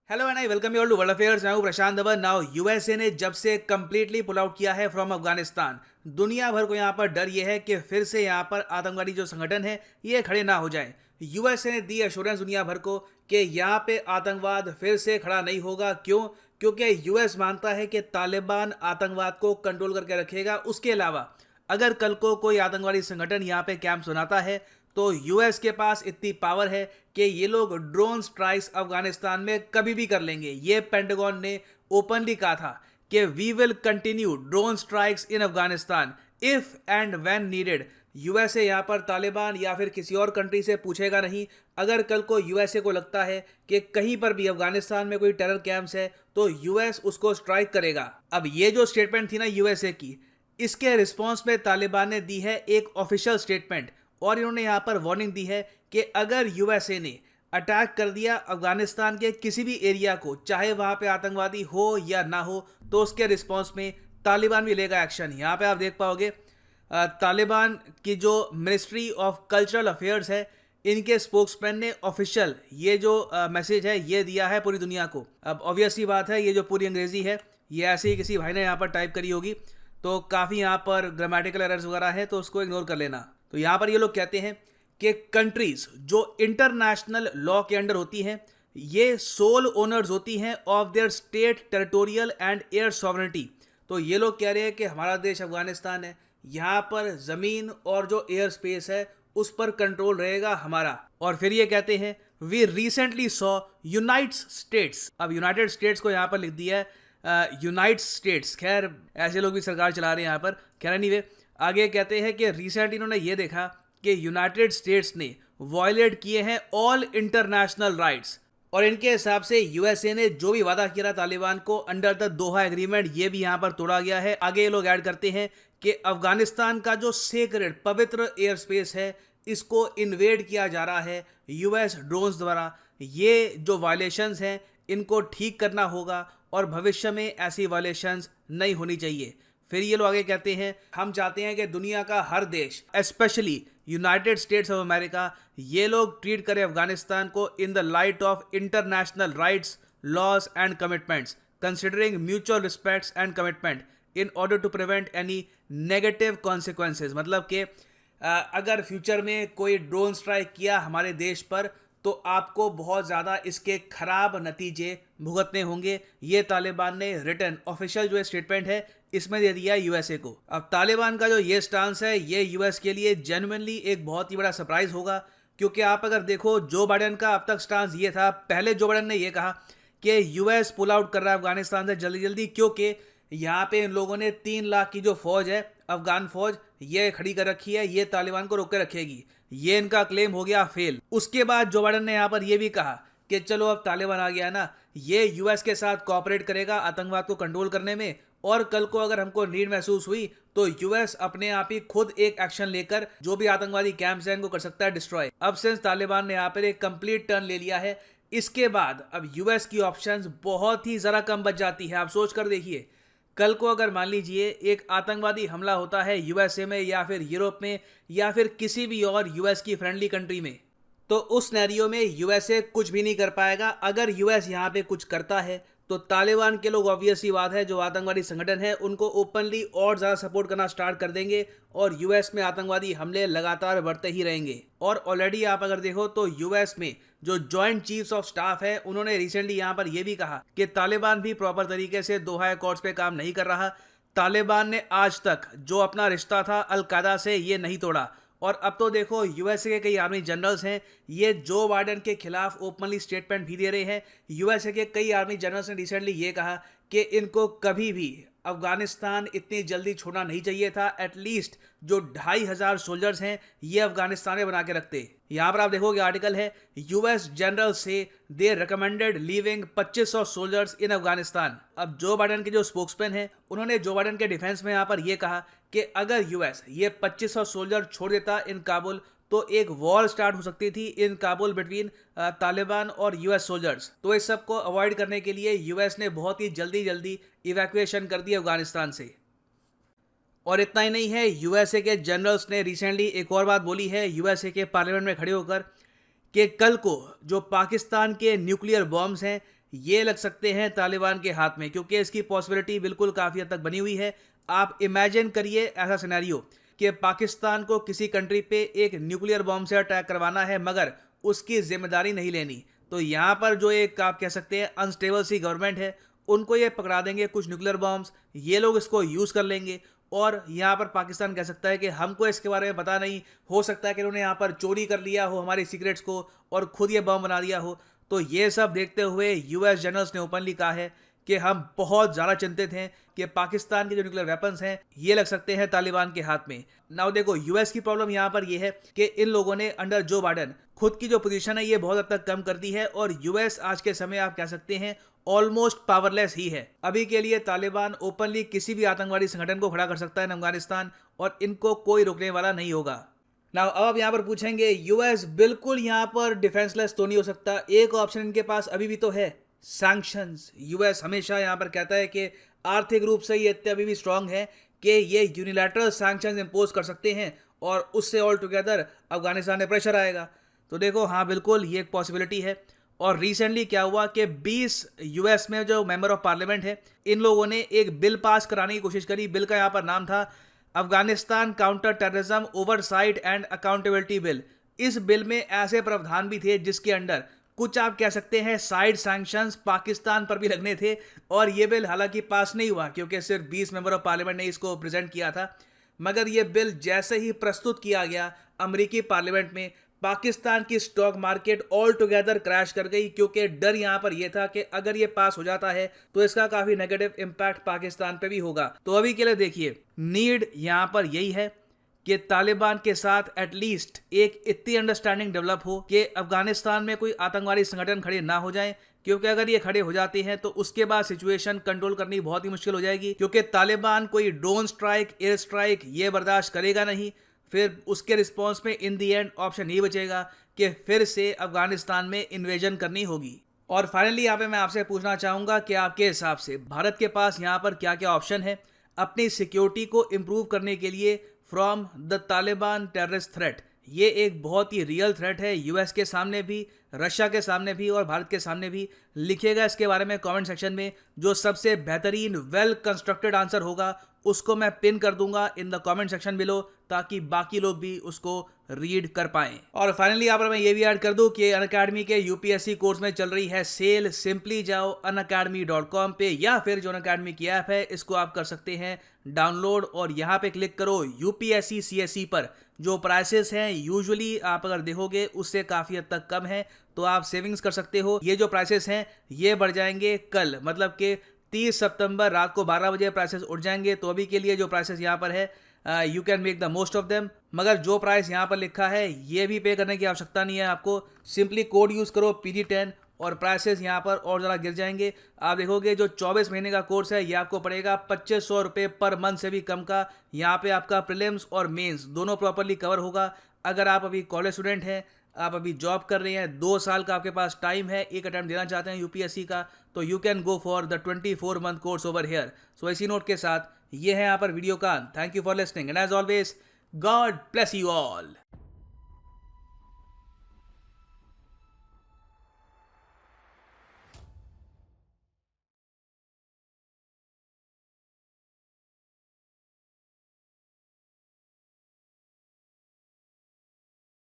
Hello and I welcome you all to world affairs. मैं हूं प्रशांत Dhawan. Now USA ने जब से कंप्लीटली पुल आउट किया है फ्रॉम अफगानिस्तान, दुनिया भर को यहां पर डर यह है कि फिर से यहां पर आतंकवादी जो संगठन है ये खड़े ना हो जाए। यूएसए ने दी एश्योरेंस दुनिया भर को कि यहां पे आतंकवाद फिर से खड़ा नहीं होगा। क्यों? क्योंकि यूएस मानता है कि तालिबान आतंकवाद को कंट्रोल करके रखेगा। उसके अलावा अगर कल को कोई आतंकवादी संगठन यहाँ पे कैंप बनाता है तो यूएस के पास इतनी पावर है कि ये लोग ड्रोन स्ट्राइक्स अफगानिस्तान में कभी भी कर लेंगे। ये पेंटागन ने ओपनली कहा था कि we will continue drone strikes in Afghanistan if and when needed. USA यहाँ पर तालिबान या फिर किसी और कंट्री से पूछेगा नहीं। अगर कल को यूएसए को लगता है कि कहीं पर भी अफगानिस्तान में कोई टेरर कैंप्स है तो यूएस उसको स्ट्राइक करेगा। अब ये जो स्टेटमेंट थी ना यूएसए की, इसके रिस्पॉन्स में तालिबान ने दी है एक ऑफिशियल स्टेटमेंट और इन्होंने यहाँ पर वार्निंग दी है कि अगर यूएसए ने अटैक कर दिया अफगानिस्तान के किसी भी एरिया को, चाहे वहाँ पे आतंकवादी हो या ना हो, तो उसके रिस्पॉन्स में तालिबान भी लेगा एक्शन। यहाँ पे आप देख पाओगे तालिबान की जो मिनिस्ट्री ऑफ कल्चरल अफेयर्स है, इनके स्पोक्समैन ने ऑफिशियल ये जो मैसेज है ये दिया है पूरी दुनिया को। अब ऑब्वियस ही बात है, ये जो पूरी अंग्रेजी है ये ऐसे ही किसी भाई ने यहाँ पर टाइप करी होगी, तो काफ़ी यहाँ पर ग्रामेटिकल एरर्स वगैरह है तो उसको इग्नोर कर लेना। तो यहाँ पर ये लोग कहते हैं कि कंट्रीज जो इंटरनेशनल लॉ के अंडर होती हैं ये सोल ओनर्स होती हैं of their state territorial and air sovereignty. तो ये लोग कह रहे हैं कि हमारा देश अफगानिस्तान है, यहाँ पर ज़मीन और जो एयर स्पेस है उस पर कंट्रोल रहेगा हमारा। और फिर ये कहते हैं we recently saw United States. अब यूनाइटेड स्टेट्स को यहाँ पर लिख दिया है यूनाइटेड स्टेट्स। खैर ऐसे लोग भी सरकार चला रहे हैं यहाँ पर। खैर एनीवे आगे कहते हैं कि रिसेंट इन्होंने ये देखा कि यूनाइटेड स्टेट्स ने वायलेट किए हैं ऑल इंटरनेशनल राइट्स और इनके हिसाब से यूएसए ने जो भी वादा किया था तालिबान को अंडर द दोहा एग्रीमेंट ये भी यहाँ पर तोड़ा गया है। आगे ये लोग ऐड करते हैं कि अफगानिस्तान का जो सेक्रेड पवित्र एयर स्पेस है इसको इन्वेड किया जा रहा है यूएस ड्रोन्स द्वारा। ये जो वायलेशंस हैं इनको ठीक करना होगा और भविष्य में ऐसी वायलेशंस नहीं होनी चाहिए। फिर ये लोग आगे कहते हैं हम चाहते हैं कि दुनिया का हर देश specially United States of America ये लोग ट्रीट करें अफगानिस्तान को in the light of international rights laws and commitments considering mutual respects and commitment in order to prevent any negative consequences. मतलब कि अगर फ्यूचर में कोई ड्रोन स्ट्राइक किया हमारे देश पर तो आपको बहुत ज़्यादा इसके खराब नतीजे भुगतने होंगे। ये तालिबान ने रिटर्न ऑफिशियल जो स्टेटमेंट है इसमें दे दिया यूएसए को। अब तालिबान का जो ये स्टांस है ये यूएस के लिए जेन्युइनली एक बहुत ही बड़ा सरप्राइज होगा, क्योंकि आप अगर देखो जो बाइडेन का अब तक स्टांस ये था, पहले जो बाइडेन ने ये कहा कि यूएस पुल आउट कर रहा है अफगानिस्तान से जल्दी जल्दी, क्योंकि यहाँ पे इन लोगों ने 3 लाख की जो फौज है अफगान फौज ये खड़ी कर रखी है, ये तालिबान को रोक के रखेगी। ये इनका क्लेम हो गया फेल। उसके बाद जो बाइडेन ने यहाँ पर ये भी कहा कि चलो अब तालिबान आ गया ना, ये यूएस के साथ कोऑपरेट करेगा आतंकवाद को कंट्रोल करने में, और कल को अगर हमको नीड महसूस हुई तो यूएस अपने आप ही खुद एक एक्शन लेकर जो भी आतंकवादी कैंप्स हैं इनको कर सकता है डिस्ट्रॉय। अब सिंस तालिबान ने यहाँ पर एक कंप्लीट टर्न ले लिया है, इसके बाद अब यूएस की ऑप्शंस बहुत ही ज़रा कम बच जाती है। आप सोच कर देखिए, कल को अगर मान लीजिए एक आतंकवादी हमला होता है यूएसए में या फिर यूरोप में या फिर किसी भी और यूएस की फ्रेंडली कंट्री में, तो उस सिनेरियो में यूएसए कुछ भी नहीं कर पाएगा। अगर यूएस यहाँ पे कुछ करता है तो तालिबान के लोग ऑब्वियस ही बात है जो आतंकवादी संगठन है उनको ओपनली और ज़्यादा सपोर्ट करना स्टार्ट कर देंगे और यूएस में आतंकवादी हमले लगातार बढ़ते ही रहेंगे। और ऑलरेडी आप अगर देखो तो यूएस में जो जॉइंट चीफ्स ऑफ स्टाफ है उन्होंने रिसेंटली यहाँ पर यह भी कहा कि तालिबान भी प्रॉपर तरीके से दोहा अकॉर्ड्स पे काम नहीं कर रहा। तालिबान ने आज तक जो अपना रिश्ता था अलकायदा से ये नहीं तोड़ा। और अब तो देखो यूएसए के कई आर्मी जनरल्स हैं ये जो बाइडेन के खिलाफ ओपनली स्टेटमेंट भी दे रहे हैं। यूएसए के कई आर्मी जनरल्स ने रिसेंटली ये कहा कि इनको कभी भी अफगानिस्तान इतनी जल्दी छोड़ना नहीं चाहिए था। एटलीस्ट जो 2500 सोल्जर्स हैं ये अफगानिस्तान में बना के रखते। यहाँ पर आप देखोगे आर्टिकल है US general say they recommended leaving 2500 soldiers in Afghanistan. अब जो बाइडेन के जो स्पोक्समैन हैं उन्होंने जो बाइडेन के डिफेंस में यहाँ पर यह कहा कि अगर यूएस ये 2500 सोल्जर छोड़ देता इन काबुल तो एक वॉर स्टार्ट हो सकती थी इन काबुल बिटवीन तालिबान और यूएस सोल्जर्स। तो इस सब को अवॉइड करने के लिए यूएस ने बहुत ही जल्दी इवैक्यूएशन कर दी अफगानिस्तान से। और इतना ही नहीं है, यूएसए के जनरल्स ने रिसेंटली एक और बात बोली है यूएसए के पार्लियामेंट में खड़े होकर कि कल को जो पाकिस्तान के न्यूक्लियर बॉम्ब्स हैं ये लग सकते हैं तालिबान के हाथ में, क्योंकि इसकी पॉसिबिलिटी बिल्कुल काफ़ी हद तक बनी हुई है। आप इमेजिन करिए ऐसा सिनेरियो कि पाकिस्तान को किसी कंट्री पे एक न्यूक्लियर बॉम्ब से अटैक करवाना है मगर उसकी जिम्मेदारी नहीं लेनी, तो यहाँ पर जो एक आप कह सकते हैं अनस्टेबल सी गवर्नमेंट है, उनको ये पकड़ा देंगे कुछ न्यूक्लियर बॉम्ब्स, ये लोग इसको यूज़ कर लेंगे और यहाँ पर पाकिस्तान कह सकता है कि हमको इसके बारे में पता नहीं, हो सकता है कि उन्होंने यहाँ पर चोरी कर लिया हो हमारी सीक्रेट्स को और खुद ये बम बना दिया हो। तो ये सब देखते हुए यूएस जनरल्स ने ओपनली कहा है कि हम बहुत ज़्यादा चिंतित हैं कि पाकिस्तान के जो न्यूक्लियर वेपन्स हैं ये लग सकते हैं तालिबान के हाथ में। नाउ देखो, यूएस की प्रॉब्लम यहाँ पर ये है कि इन लोगों ने अंडर जो बाइडेन खुद की जो पोजीशन है ये बहुत हद तक कम कर दी है और यूएस आज के समय आप कह सकते हैं ऑलमोस्ट पावरलेस ही है। अभी के लिए तालिबान ओपनली किसी भी आतंकवादी संगठन को खड़ा कर सकता है अफगानिस्तान और इनको कोई रोकने वाला नहीं होगा। नाउ अब आप यहाँ पर पूछेंगे यूएस बिल्कुल यहाँ पर डिफेंसलेस तो नहीं हो सकता, एक ऑप्शन इनके पास अभी भी तो है, सैंक्शंस। यूएस हमेशा यहाँ पर कहता है कि आर्थिक रूप से ये इतने अभी भी स्ट्रांग है कि ये यूनिलैटरल सैंक्शंस इंपोज कर सकते हैं और उससे ऑल टुगेदर अफगानिस्तान में प्रेशर आएगा। तो देखो, हाँ बिल्कुल ये एक पॉसिबिलिटी है। और रिसेंटली क्या हुआ कि 20 यूएस में जो मेंबर ऑफ पार्लियामेंट है, इन लोगों ने एक बिल पास कराने की कोशिश करी। बिल का यहाँ पर नाम था Afghanistan counter terrorism oversight and accountability bill. इस बिल में ऐसे प्रावधान भी थे जिसके अंडर कुछ आप कह सकते हैं साइड सैंक्शंस पाकिस्तान पर भी लगने थे और ये बिल हालांकि पास नहीं हुआ क्योंकि सिर्फ 20 मेंबर ऑफ पार्लियामेंट ने इसको प्रेजेंट किया था। मगर ये बिल जैसे ही प्रस्तुत किया गया अमेरिकी पार्लियामेंट में, पाकिस्तान की stock market all together crash कर गई, क्योंकि डर यहाँ पर यह था कि अगर ये पास हो जाता है तो इसका काफी नेगेटिव इम्पैक्ट पाकिस्तान पे भी होगा। तो अभी के लिए देखिए, नीड यहाँ पर यही है कि तालिबान के साथ एटलीस्ट एक इतनी अंडरस्टैंडिंग डेवलप हो कि अफगानिस्तान में कोई आतंकवादी संगठन खड़े ना हो जाए, क्योंकि अगर ये खड़े हो जाते हैं तो उसके बाद सिचुएशन कंट्रोल करनी बहुत ही मुश्किल हो जाएगी, क्योंकि तालिबान कोई ड्रोन स्ट्राइक, एयर स्ट्राइक ये बर्दाश्त करेगा नहीं। फिर उसके रिस्पॉन्स में इन दी एंड ऑप्शन ये बचेगा कि फिर से अफगानिस्तान में इन्वेजन करनी होगी। और फाइनली यहाँ पे मैं आपसे पूछना चाहूँगा कि आपके हिसाब से भारत के पास यहाँ पर क्या क्या ऑप्शन है अपनी सिक्योरिटी को इम्प्रूव करने के लिए from the Taliban terrorist threat. ये एक बहुत ही रियल थ्रेट है यूएस के सामने भी, रशिया के सामने भी और भारत के सामने भी। लिखिएगा इसके बारे में कमेंट सेक्शन में, जो सबसे बेहतरीन वेल कंस्ट्रक्टेड आंसर होगा उसको मैं पिन कर दूंगा in the comment section below, ताकि बाकी लोग भी उसको रीड कर पाएं। और फाइनली यहाँ पर मैं ये भी ऐड कर दूं कि अनअकैडमी के यूपीएससी कोर्स में चल रही है सेल। सिंपली जाओ unacademy.com पे या फिर जो अनअकैडमी की ऐप है इसको आप कर सकते हैं डाउनलोड और यहाँ पे क्लिक करो यूपीएससी सीएसई पर। जो प्राइसेस हैं यूजुअली आप अगर देखोगे उससे काफ़ी हद तक कम है, तो आप सेविंग्स कर सकते हो। ये जो प्राइसेस हैं ये बढ़ जाएंगे कल, मतलब कि 30 सितंबर रात को 12 बजे प्राइसेस उठ जाएंगे। तो अभी के लिए जो प्राइसेस यहाँ पर है you can make the most of them. मगर जो प्राइस यहाँ पर लिखा है ये भी पे करने की आवश्यकता नहीं है आपको, सिंपली कोड यूज़ करो PD10 और प्राइसेस यहाँ पर और ज़रा गिर जाएंगे। आप देखोगे जो 24 महीने का कोर्स है ये आपको पड़ेगा 2500 रुपये पर मंथ से भी कम का। यहाँ पे आपका प्रीलिम्स और मेंस दोनों प्रॉपरली कवर होगा। अगर आप अभी कॉलेज स्टूडेंट हैं, आप अभी जॉब कर रहे हैं, 2 साल का आपके पास टाइम है, एक अटैम्प्ट देना चाहते हैं यूपीएससी का, तो you can go for the 24 month course over here. So इसी नोट के साथ ये है यहाँ पर वीडियो का। Thank you for listening and as always God bless you all.